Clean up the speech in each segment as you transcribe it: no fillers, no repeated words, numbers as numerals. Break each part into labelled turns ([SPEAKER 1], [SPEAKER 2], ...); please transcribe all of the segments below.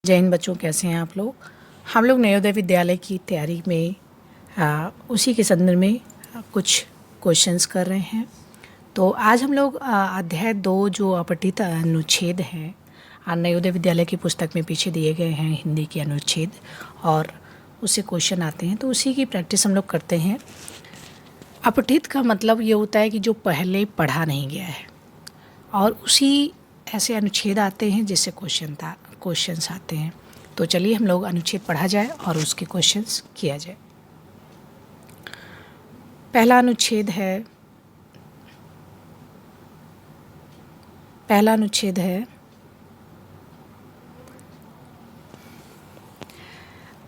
[SPEAKER 1] जय हिंद बच्चों, कैसे हैं आप लोग। हम लोग नवोदय विद्यालय की तैयारी में उसी के संदर्भ में कुछ क्वेश्चंस कर रहे हैं। तो आज हम लोग अध्याय 2 जो अपठित अनुच्छेद हैं नवोदय विद्यालय की पुस्तक में पीछे दिए गए हैं हिंदी के अनुच्छेद, और उससे क्वेश्चन आते हैं तो उसी की प्रैक्टिस हम लोग करते हैं। अपठित का मतलब ये होता है कि जो पहले पढ़ा नहीं गया है, और उसी ऐसे अनुच्छेद आते हैं जिससे क्वेश्चंस आते हैं। तो चलिए हम लोग अनुच्छेद पढ़ा जाए और उसके क्वेश्चंस किया जाए। पहला अनुच्छेद है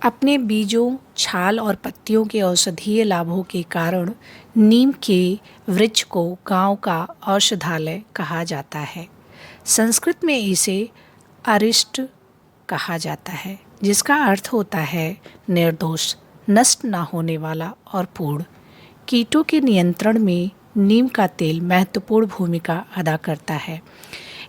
[SPEAKER 1] अपने बीजों, छाल और पत्तियों के औषधीय लाभों के कारण नीम के वृक्ष को गांव का औषधालय कहा जाता है। संस्कृत में इसे अरिष्ट कहा जाता है, जिसका अर्थ होता है निर्दोष, नष्ट न होने वाला और पूर्ण। कीटों के नियंत्रण में नीम का तेल महत्वपूर्ण भूमिका अदा करता है।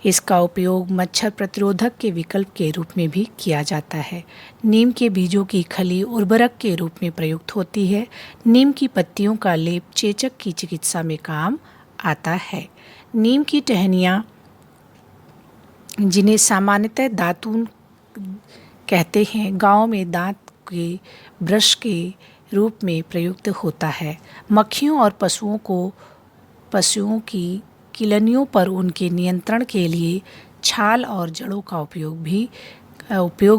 [SPEAKER 1] इसका उपयोग मच्छर प्रतिरोधक के विकल्प के रूप में भी किया जाता है। नीम के बीजों की खली उर्वरक के रूप में प्रयुक्त होती है। नीम की पत्तियों का लेप चेचक की चिकित्सा में काम आता है। नीम की टहनियाँ, जिन्हें सामान्यतः दातून कहते हैं, गांव में दांत के ब्रश के रूप में प्रयुक्त होता है। मक्खियों और पशुओं की किलनियों पर उनके नियंत्रण के लिए छाल और जड़ों का उपयोग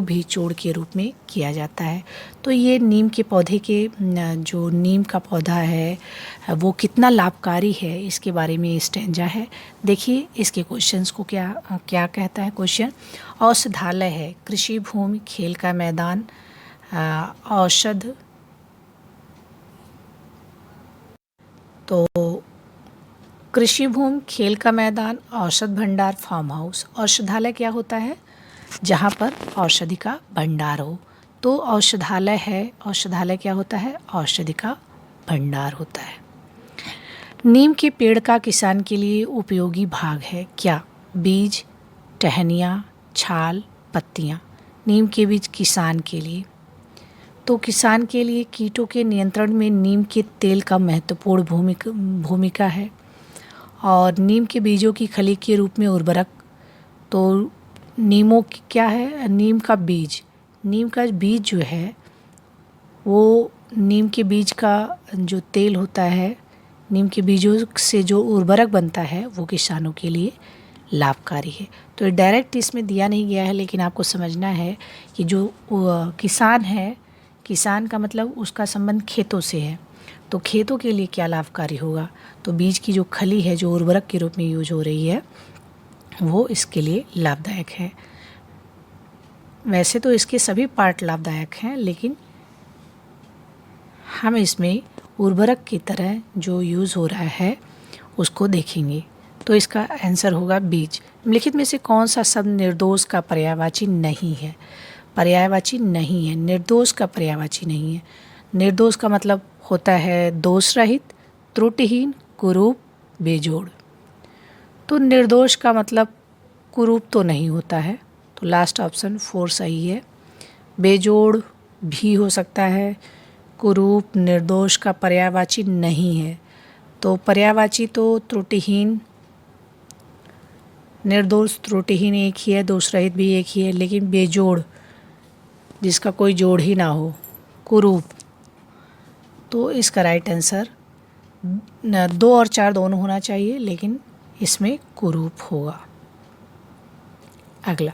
[SPEAKER 1] भी चूर्ण के रूप में किया जाता है। तो ये नीम के पौधे के जो नीम का पौधा है वो कितना लाभकारी है, इसके बारे में स्टेंजा है। देखिए इसके क्वेश्चंस को क्या कहता है। क्वेश्चन: औषधालय है, कृषि भूमि, खेल का मैदान, औषध। तो कृषि भूमि, खेल का मैदान, औषध भंडार, फार्म हाउस। औषधालय क्या होता है? जहाँ पर औषधि का भंडार हो, तो औषधालय है। औषधालय क्या होता है? औषधि का भंडार होता है। नीम के पेड़ का किसान के लिए उपयोगी भाग है क्या? बीज, टहनियाँ, छाल, पत्तियाँ। नीम के बीज किसान के लिए, तो किसान के लिए कीटों के नियंत्रण में नीम के तेल का महत्वपूर्ण भूमिका है। और नीम के बीजों की खली के रूप में उर्वरक, तो क्या है? नीम का बीज जो है वो नीम के बीज का जो तेल होता है, नीम के बीजों से जो उर्वरक बनता है वो किसानों के लिए लाभकारी है। तो डायरेक्ट इसमें दिया नहीं गया है, लेकिन आपको समझना है कि जो किसान है, किसान का मतलब उसका संबंध खेतों से है, तो खेतों के लिए क्या लाभकारी होगा? तो बीज की जो खली है, जो उर्वरक के रूप में यूज हो रही है, वो इसके लिए लाभदायक है। वैसे तो इसके सभी पार्ट लाभदायक हैं, लेकिन हम इसमें उर्वरक की तरह जो यूज़ हो रहा है उसको देखेंगे। तो इसका आंसर होगा बीज। निम्नलिखित में से कौन सा शब्द निर्दोष का पर्यायवाची नहीं है? पर्यायवाची नहीं है, निर्दोष का पर्यायवाची नहीं है। निर्दोष का मतलब होता है दोष रहित, त्रुटिहीन, कुरूप, बेजोड़। तो निर्दोष का मतलब कुरूप तो नहीं होता है, तो लास्ट ऑप्शन 4 सही है। बेजोड़ भी हो सकता है, कुरूप निर्दोष का पर्यायवाची नहीं है। तो पर्यायवाची तो त्रुटिहीन, निर्दोष त्रुटिहीन एक ही है, दोष रहित भी एक ही है, लेकिन बेजोड़ जिसका कोई जोड़ ही ना हो, कुरूप। तो इसका राइट आंसर 2 और 4 दोनों होना चाहिए, लेकिन इसमें कुरूप होगा। अगला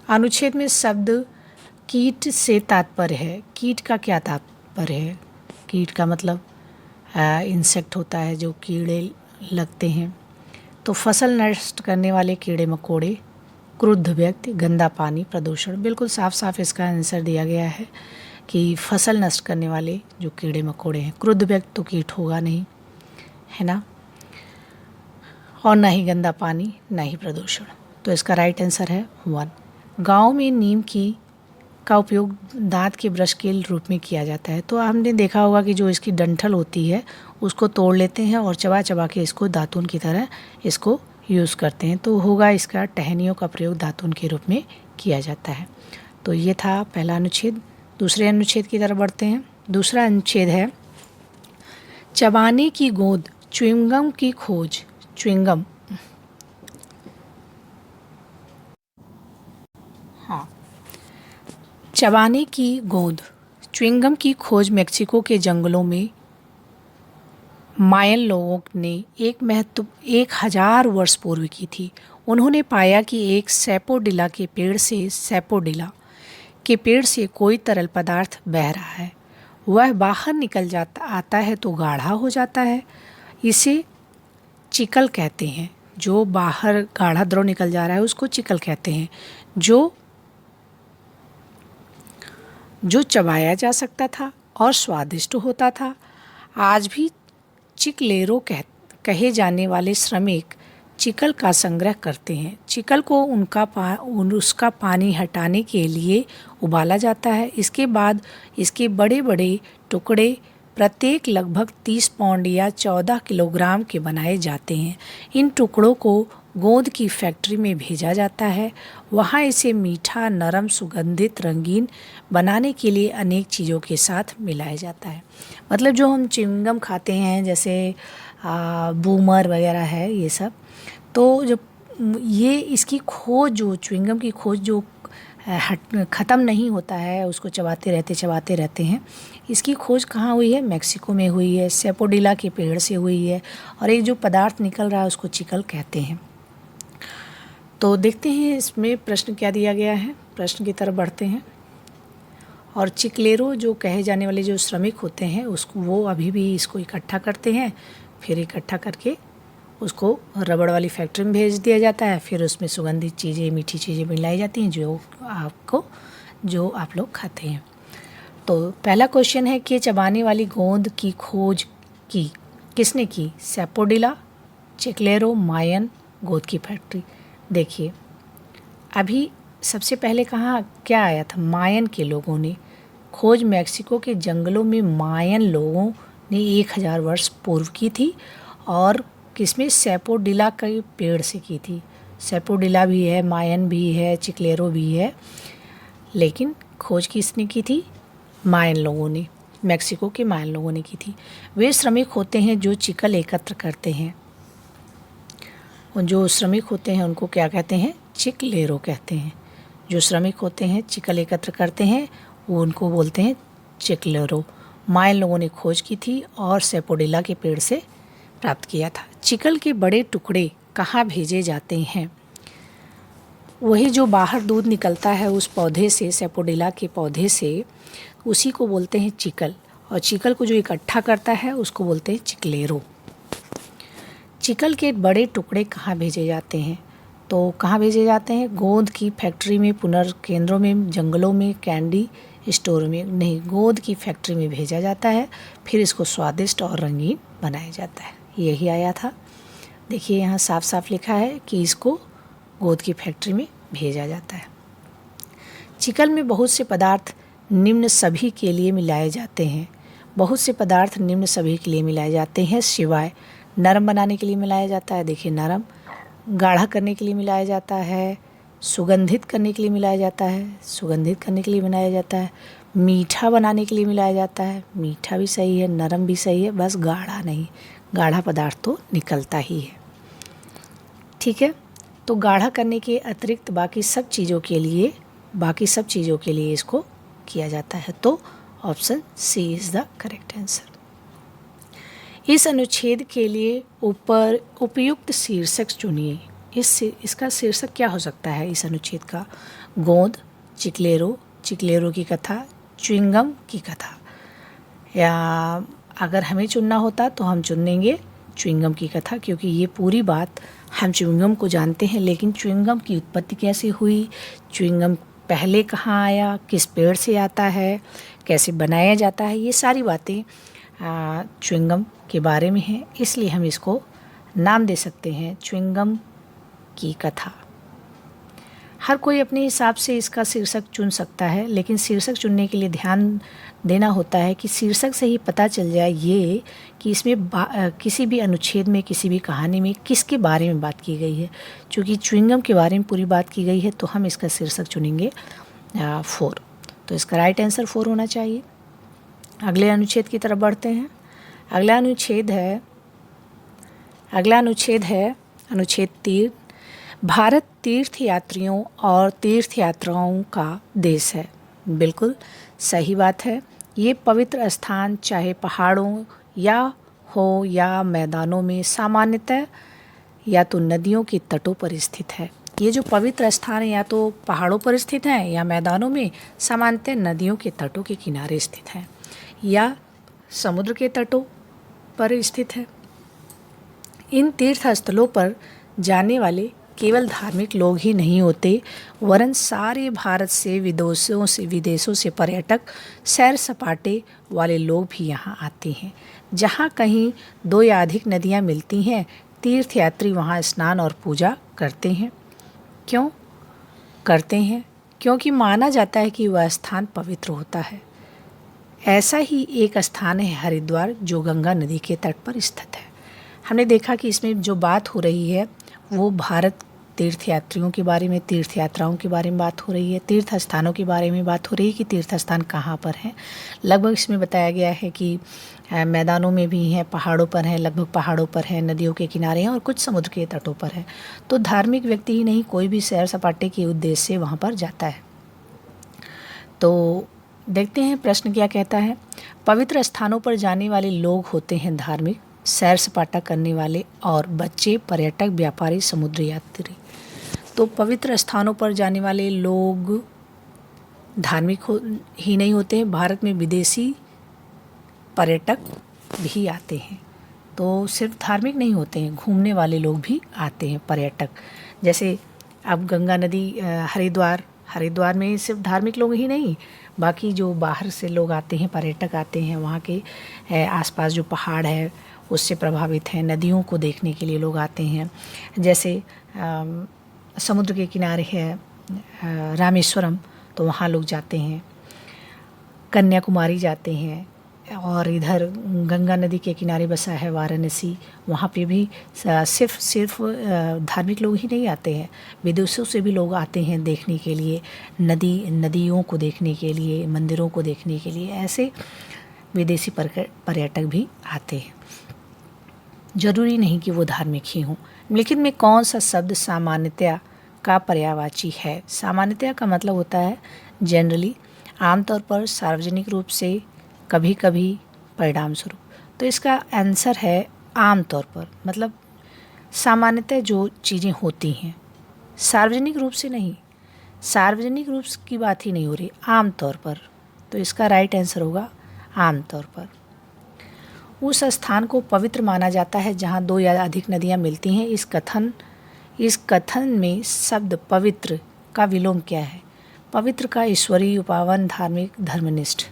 [SPEAKER 1] अनुच्छेद में शब्द कीट से तात्पर्य है। कीट का क्या तात्पर्य है? कीट का मतलब इंसेक्ट होता है, जो कीड़े लगते हैं। तो फसल नष्ट करने वाले कीड़े मकोड़े, क्रुद्ध व्यक्ति, गंदा पानी, प्रदूषण। बिल्कुल साफ साफ इसका आंसर दिया गया है कि फसल नष्ट करने वाले जो कीड़े मकोड़े हैं। क्रुद्ध व्यक्ति तो कीट होगा नहीं, है ना, और ना ही गंदा पानी, ना ही प्रदूषण। तो इसका राइट आंसर है 1। गांव में नीम का उपयोग दांत के ब्रश के रूप में किया जाता है। तो हमने देखा होगा कि जो इसकी डंठल होती है उसको तोड़ लेते हैं और चबा के इसको दातुन की तरह इसको यूज़ करते हैं। तो होगा इसका टहनियों का प्रयोग दातुन के रूप में किया जाता है। तो ये था पहला अनुच्छेद। दूसरे अनुच्छेद की तरफ बढ़ते हैं। दूसरा अनुच्छेद है चबाने की गोंद च्युइंगम की खोज। च्युइंगम, हाँ, चबाने की गोंद च्युइंगम की खोज मेक्सिको के जंगलों में मायन लोगों ने 1000 वर्ष पूर्व की थी। उन्होंने पाया कि एक सैपोडिला के पेड़ से कोई तरल पदार्थ बह रहा है। वह बाहर निकल जाता आता है तो गाढ़ा हो जाता है। इसे चिकल कहते हैं। जो बाहर गाढ़ा द्रव निकल जा रहा है उसको चिकल कहते हैं। जो चबाया जा सकता था और स्वादिष्ट होता था। आज भी चिकलेरो कहे जाने वाले श्रमिक चिकल का संग्रह करते हैं। चिकल को उसका पानी हटाने के लिए उबाला जाता है। इसके बाद इसके बड़े बड़े टुकड़े प्रत्येक लगभग 30 पाउंड या 14 किलोग्राम के बनाए जाते हैं। इन टुकड़ों को गोंद की फैक्ट्री में भेजा जाता है। वहाँ इसे मीठा, नरम, सुगंधित, रंगीन बनाने के लिए अनेक चीज़ों के साथ मिलाया जाता है। मतलब जो हम च्युइंगम खाते हैं, जैसे बूमर वगैरह है, ये सब, तो जब ये इसकी खोज, जो च्युइंगम की खोज जो ख़त्म नहीं होता है, उसको चबाते रहते हैं। इसकी खोज कहाँ हुई है? मैक्सिको में हुई है। सैपोडिला के पेड़ से हुई है। और एक जो पदार्थ निकल रहा है उसको चिकल कहते हैं। तो देखते हैं इसमें प्रश्न क्या दिया गया है। प्रश्न की तरफ बढ़ते हैं। और चिकलेरो जो कहे जाने वाले जो श्रमिक होते हैं वो अभी भी इसको इकट्ठा करते हैं। फिर इकट्ठा करके उसको रबड़ वाली फैक्ट्री में भेज दिया जाता है। फिर उसमें सुगंधित चीज़ें, मीठी चीज़ें मिलाई जाती हैं जो आप लोग खाते हैं। तो पहला क्वेश्चन है कि चबाने वाली गोंद की खोज किसने की? सैपोडिला, चिकलेरो, मायन, गोंद की फैक्ट्री। देखिए, अभी सबसे पहले क्या आया था? मायन के लोगों ने खोज मैक्सिको के जंगलों में मायन लोगों ने 1000 वर्ष पूर्व की थी। और किसमें? सैपोडिला के पेड़ से की थी। सैपोडिला भी है, मायन भी है, चिकलेरो भी है, लेकिन खोज किसने की थी? मायन लोगों ने, मैक्सिको के मायन लोगों ने की थी। वे श्रमिक होते हैं जो चिकल एकत्र करते हैं। जो श्रमिक होते हैं उनको क्या कहते हैं? चिकलेरो कहते हैं। जो श्रमिक होते हैं चिकल एकत्र करते हैं वो उनको बोलते हैं चिकलेरो। मायन लोगों ने खोज की थी और सैपोडिला के पेड़ से प्राप्त किया था। चिकल के बड़े टुकड़े कहाँ भेजे जाते हैं? वही जो बाहर दूध निकलता है उस पौधे से, सैपोडिला के पौधे से, उसी को बोलते हैं चिकल। और चिकल को जो इकट्ठा करता है उसको बोलते हैं चिकलेरो। चिकल के बड़े टुकड़े कहाँ भेजे जाते हैं? तो कहाँ भेजे जाते हैं? गोंद की फैक्ट्री में, पुनर्केंद्रों में, जंगलों में, कैंडी स्टोर में नहीं, गोंद की फैक्ट्री में भेजा जाता है। फिर इसको स्वादिष्ट और रंगीन बनाया जाता है। यही आया था। देखिए यहाँ साफ साफ लिखा है कि इसको गोंद की फैक्ट्री में भेजा जाता है। चिकल में बहुत से पदार्थ निम्न सभी के लिए मिलाए जाते हैं। बहुत से पदार्थ निम्न सभी के लिए मिलाए जाते हैं सिवाय नरम बनाने के लिए मिलाया जाता है। देखिए नरम, गाढ़ा करने के लिए मिलाया जाता है, सुगंधित करने के लिए मिलाया जाता है, सुगंधित करने के लिए बनाया जाता है, मीठा बनाने के लिए मिलाया जाता है। मीठा भी सही है, नरम भी सही है, बस गाढ़ा नहीं। गाढ़ा पदार्थ तो निकलता ही है। ठीक है, तो गाढ़ा करने के अतिरिक्त बाकी सब चीज़ों के लिए इसको किया जाता है। तो option C is the correct answer. इस अनुच्छेद के लिए ऊपर उपयुक्त शीर्षक चुनिए। इसका शीर्षक क्या हो सकता है इस अनुच्छेद का? गोंद, चिकलेरो की कथा, च्युइंगम की कथा। या अगर हमें चुनना होता तो हम चुन देंगे च्युइंगम की कथा, क्योंकि ये पूरी बात हम च्युइंगम को जानते हैं, लेकिन च्युइंगम की उत्पत्ति कैसे हुई, च्युइंगम पहले कहाँ आया, किस पेड़ से आता है, कैसे बनाया जाता है, ये सारी बातें च्युइंगम के बारे में हैं। इसलिए हम इसको नाम दे सकते हैं च्युइंगम की कथा। हर कोई अपने हिसाब से इसका शीर्षक चुन सकता है, लेकिन शीर्षक चुनने के लिए ध्यान देना होता है कि शीर्षक से ही पता चल जाए ये कि इसमें किसी भी अनुच्छेद में, किसी भी कहानी में किसके बारे में बात की गई है। चूँकि च्युइंगम के बारे में पूरी बात की गई है तो हम इसका शीर्षक चुनेंगे 4। तो इसका राइट आंसर 4 होना चाहिए। अगले अनुच्छेद की तरफ बढ़ते हैं। अगला अनुच्छेद है अनुच्छेद 3। भारत तीर्थ यात्रियों और तीर्थ यात्राओं का देश है। बिल्कुल सही बात है। ये पवित्र स्थान चाहे पहाड़ों या मैदानों में, सामान्यतः या तो नदियों के तटों पर स्थित है। ये जो पवित्र स्थान या तो पहाड़ों पर स्थित हैं या मैदानों में, सामान्यतः नदियों के तटों के किनारे स्थित हैं या समुद्र के तटों पर स्थित है। इन तीर्थ स्थलों पर जाने वाले केवल धार्मिक लोग ही नहीं होते, वरन सारे भारत से विदेशों से पर्यटक, सैर सपाटे वाले लोग भी यहाँ आते हैं। जहाँ कहीं 2 या अधिक नदियाँ मिलती हैं, तीर्थयात्री वहाँ स्नान और पूजा करते हैं। क्यों करते हैं? क्योंकि माना जाता है कि वह स्थान पवित्र होता है। ऐसा ही एक स्थान है हरिद्वार, जो गंगा नदी के तट पर स्थित है। हमने देखा कि इसमें जो बात हो रही है वो भारत तीर्थयात्रियों के बारे में, तीर्थ यात्राओं के बारे में बात हो रही है, तीर्थ स्थानों के बारे में बात हो रही है कि तीर्थ स्थान कहाँ पर हैं। लगभग इसमें बताया गया है कि मैदानों में भी हैं, पहाड़ों पर हैं, लगभग पहाड़ों पर हैं, नदियों के किनारे हैं और कुछ समुद्र के तटों पर हैं। तो धार्मिक व्यक्ति ही नहीं, कोई भी सैर सपाटे के उद्देश्य से वहाँ पर जाता है। तो देखते हैं प्रश्न क्या कहता है। पवित्र स्थानों पर जाने वाले लोग होते हैं धार्मिक, सैर सपाटा करने वाले और बच्चे, पर्यटक, व्यापारी, समुद्र यात्री। तो पवित्र स्थानों पर जाने वाले लोग धार्मिक ही नहीं होते हैं, भारत में विदेशी पर्यटक भी आते हैं। तो सिर्फ धार्मिक नहीं होते हैं, घूमने वाले लोग भी आते हैं, पर्यटक। जैसे अब गंगा नदी, हरिद्वार में सिर्फ धार्मिक लोग ही नहीं, बाकी जो बाहर से लोग आते हैं, पर्यटक आते हैं, वहाँ के आसपास जो पहाड़ है उससे प्रभावित हैं, नदियों को देखने के लिए लोग आते हैं। जैसे समुद्र के किनारे है रामेश्वरम, तो वहाँ लोग जाते हैं, कन्याकुमारी जाते हैं, और इधर गंगा नदी के किनारे बसा है वाराणसी, वहाँ पे भी सिर्फ धार्मिक लोग ही नहीं आते हैं, विदेशों से भी लोग आते हैं देखने के लिए, नदियों को देखने के लिए, मंदिरों को देखने के लिए, ऐसे विदेशी पर्यटक भी आते हैं। जरूरी नहीं कि वो धार्मिक ही हों। लेकिन में कौन सा शब्द सामान्यतया का पर्यायवाची है? सामान्यतया का मतलब होता है जनरली, आमतौर पर, सार्वजनिक रूप से, कभी कभी, परिणाम स्वरूप। तो इसका आंसर है आमतौर पर, मतलब सामान्यतः जो चीज़ें होती हैं, सार्वजनिक रूप से नहीं, सार्वजनिक रूप की बात ही नहीं हो रही, आमतौर पर। तो इसका राइट आंसर होगा आमतौर पर। उस स्थान को पवित्र माना जाता है जहाँ 2 या अधिक नदियाँ मिलती हैं। इस कथन में शब्द पवित्र का विलोम क्या है? पवित्र का ईश्वरीय, पावन, धार्मिक, धर्मनिष्ठ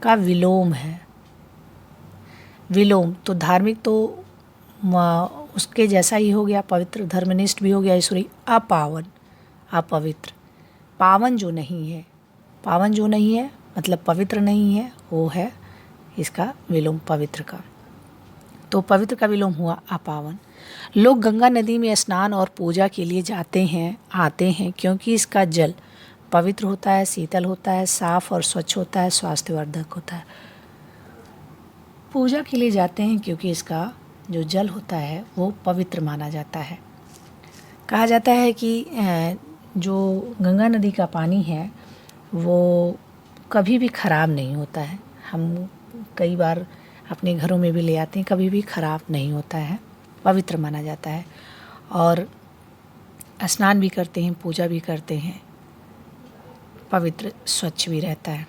[SPEAKER 1] का विलोम है। विलोम तो धार्मिक तो उसके जैसा ही हो गया, पवित्र, धर्मनिष्ठ भी हो गया, ईश्वरीय। अपावन, अपवित्र, पावन जो नहीं है मतलब पवित्र नहीं है, वो है इसका विलोम पवित्र का। तो पवित्र का विलोम हुआ अपावन। लोग गंगा नदी में स्नान और पूजा के लिए आते हैं क्योंकि इसका जल पवित्र होता है, शीतल होता है, साफ और स्वच्छ होता है, स्वास्थ्यवर्धक होता है। पूजा के लिए जाते हैं क्योंकि इसका जो जल होता है वो पवित्र माना जाता है। कहा जाता है कि जो गंगा नदी का पानी है वो कभी भी ख़राब नहीं होता है। हम कई बार अपने घरों में भी ले आते हैं, कभी भी ख़राब नहीं होता है, पवित्र माना जाता है। और स्नान भी करते हैं, पूजा भी करते हैं, पवित्र, स्वच्छ भी रहता है।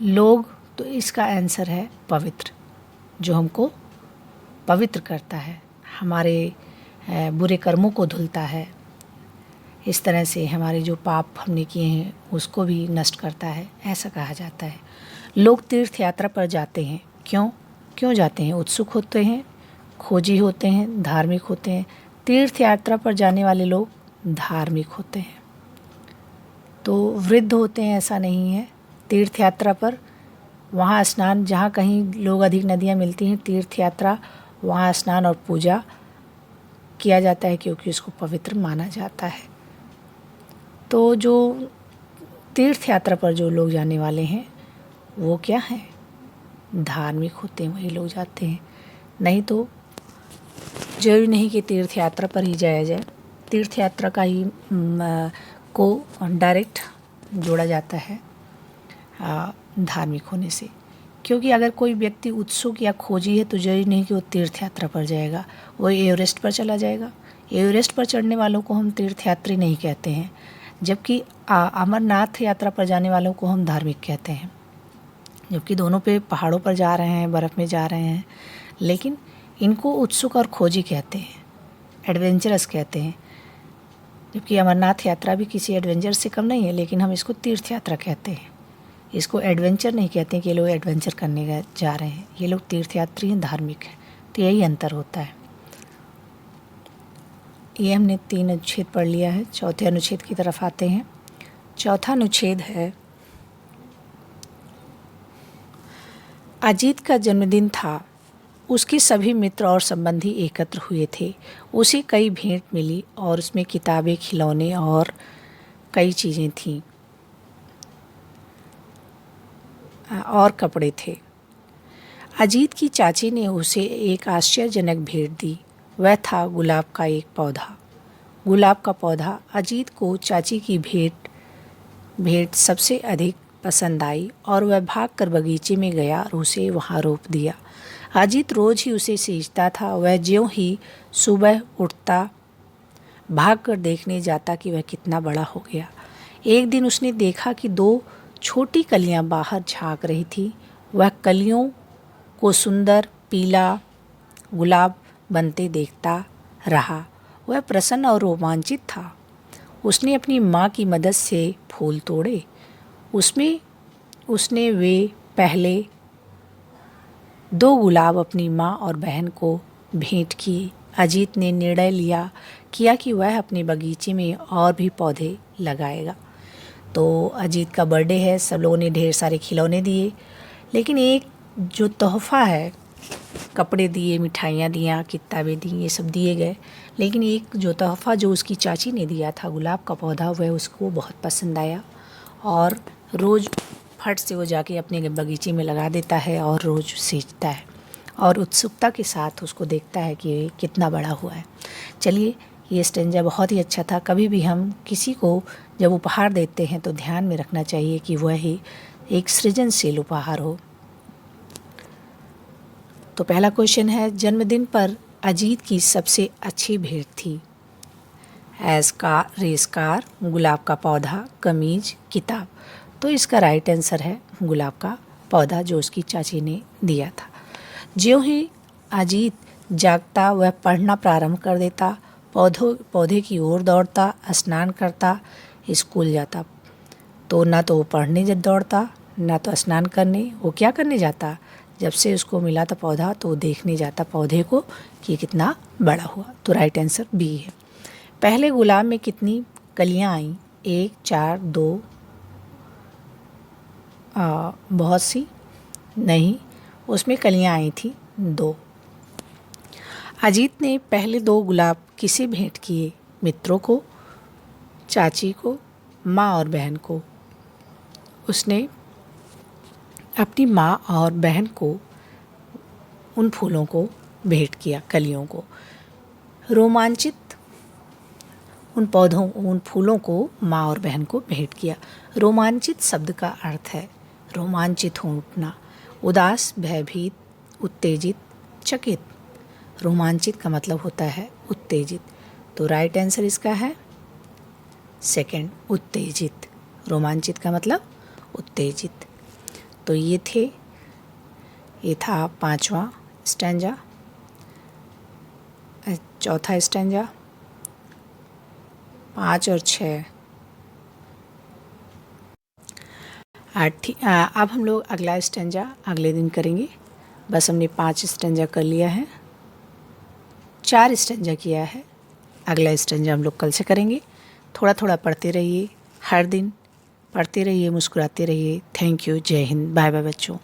[SPEAKER 1] लोग, तो इसका आंसर है पवित्र, जो हमको पवित्र करता है, हमारे बुरे कर्मों को धुलता है, इस तरह से हमारे जो पाप हमने किए हैं उसको भी नष्ट करता है, ऐसा कहा जाता है। लोग तीर्थ यात्रा पर जाते हैं, क्यों जाते हैं? उत्सुक होते हैं, खोजी होते हैं, धार्मिक होते हैं। तीर्थ यात्रा पर जाने वाले लोग धार्मिक होते हैं। तो वृद्ध होते हैं ऐसा नहीं है। तीर्थ यात्रा पर वहाँ स्नान, जहाँ कहीं लोग अधिक नदियाँ मिलती हैं तीर्थ यात्रा, वहाँ स्नान और पूजा किया जाता है क्योंकि उसको पवित्र माना जाता है। तो जो तीर्थ यात्रा पर जो लोग जाने वाले हैं वो क्या हैं, धार्मिक होते हैं, वही लोग जाते हैं। नहीं तो जरूरी नहीं कि तीर्थ यात्रा पर ही जाया जाए। तीर्थ यात्रा का ही को डायरेक्ट जोड़ा जाता है धार्मिक होने से, क्योंकि अगर कोई व्यक्ति उत्सुक या खोजी है तो जरूरी नहीं कि वो तीर्थ यात्रा पर जाएगा, वो एवरेस्ट पर चला जाएगा। एवरेस्ट पर चढ़ने वालों को हम तीर्थयात्री नहीं कहते हैं, जबकि अमरनाथ यात्रा पर जाने वालों को हम धार्मिक कहते हैं। जबकि दोनों पे पहाड़ों पर जा रहे हैं, बर्फ़ में जा रहे हैं, लेकिन इनको उत्सुक और खोजी कहते हैं, एडवेंचरस कहते हैं। जबकि अमरनाथ यात्रा भी किसी एडवेंचर से कम नहीं है, लेकिन हम इसको तीर्थ यात्रा कहते हैं। इसको एडवेंचर नहीं कहते हैं कि ये लोग एडवेंचर करने जा रहे हैं, ये लोग तीर्थयात्री हैं, धार्मिक हैं। तो यही अंतर होता है। ये हमने 3 अनुच्छेद पढ़ लिया है। चौथे अनुच्छेद की तरफ आते हैं। चौथा अनुच्छेद है, अजीत का जन्मदिन था। उसके सभी मित्र और संबंधी एकत्र हुए थे। उसे कई भेंट मिली और उसमें किताबें, खिलौने और कई चीज़ें थीं और कपड़े थे। अजीत की चाची ने उसे एक आश्चर्यजनक भेंट दी। वह था गुलाब का एक पौधा। गुलाब का पौधा अजीत को चाची की भेंट सबसे अधिक पसंद आई और वह भागकर बगीचे में गया और उसे वहाँ रोप दिया। अजीत रोज ही उसे सींचता था। वह ज्यों ही सुबह उठता भागकर देखने जाता कि वह कितना बड़ा हो गया। एक दिन उसने देखा कि 2 छोटी कलियां बाहर झांक रही थी। वह कलियों को सुंदर पीला गुलाब बनते देखता रहा। वह प्रसन्न और रोमांचित था। उसने अपनी माँ की मदद से फूल तोड़े। उसने वे पहले 2 गुलाब अपनी माँ और बहन को भेंट की। अजीत ने निर्णय किया कि वह अपने बगीचे में और भी पौधे लगाएगा। तो अजीत का बर्थडे है, सब लोगों ने ढेर सारे खिलौने दिए, लेकिन एक जो तोहफ़ा है, कपड़े दिए, मिठाइयाँ दिया, किताबें दी, ये सब दिए गए, लेकिन एक जो तोहफ़ा जो उसकी चाची ने दिया था, गुलाब का पौधा, वह उसको बहुत पसंद आया और रोज़ फट से वो जाके अपने बगीचे में लगा देता है और रोज़ सींचता है और उत्सुकता के साथ उसको देखता है कि ये कितना बड़ा हुआ है। चलिए, ये स्टेंजा बहुत ही अच्छा था। कभी भी हम किसी को जब उपहार देते हैं तो ध्यान में रखना चाहिए कि वह ही एक सृजनशील उपहार हो। तो पहला क्वेश्चन है, जन्मदिन पर अजीत की सबसे अच्छी भेंट थी। रेस कार, गुलाब का पौधा, कमीज, किताब। तो इसका राइट आंसर है गुलाब का पौधा जो उसकी चाची ने दिया था। ज्यों ही अजीत जागता वह पढ़ना प्रारंभ कर देता। पौधे की ओर दौड़ता, स्नान करता, स्कूल जाता। तो ना तो वो पढ़ने जब दौड़ता, ना तो स्नान करने। वो क्या करने जाता, जब से उसको मिला था पौधा तो वो देखने जाता पौधे को कि कितना बड़ा हुआ। तो राइट आंसर बी है। पहले गुलाब में कितनी कलियां आईं? 1, 4, 2, बहुत सी नहीं, उसमें कलियां आई थी 2। अजीत ने पहले 2 गुलाब किसे भेंट किए? मित्रों को, चाची को, माँ और बहन को। उसने अपनी माँ और बहन को उन फूलों को भेंट किया, कलियों को। रोमांचित उन फूलों को माँ और बहन को भेंट किया। रोमांचित शब्द का अर्थ है रोमांचित हो उठना, उदास, भयभीत, उत्तेजित, चकित। रोमांचित का मतलब होता है उत्तेजित। तो राइट आंसर इसका है सेकंड, उत्तेजित। रोमांचित का मतलब उत्तेजित। तो ये था 5वां स्टैंजा। चौथा स्टैंजा, 5 और 6। अब हम लोग अगला स्टैंजा अगले दिन करेंगे। बस हमने 5 स्टैंजा कर लिया है, 4 स्टैंजा किया है। अगला स्टैंजा हम लोग कल से करेंगे। थोड़ा थोड़ा पढ़ते रहिए, हर दिन पढ़ते रहिए, मुस्कुराते रहिए। Thank you. जय हिंद। बाय बाय बच्चों।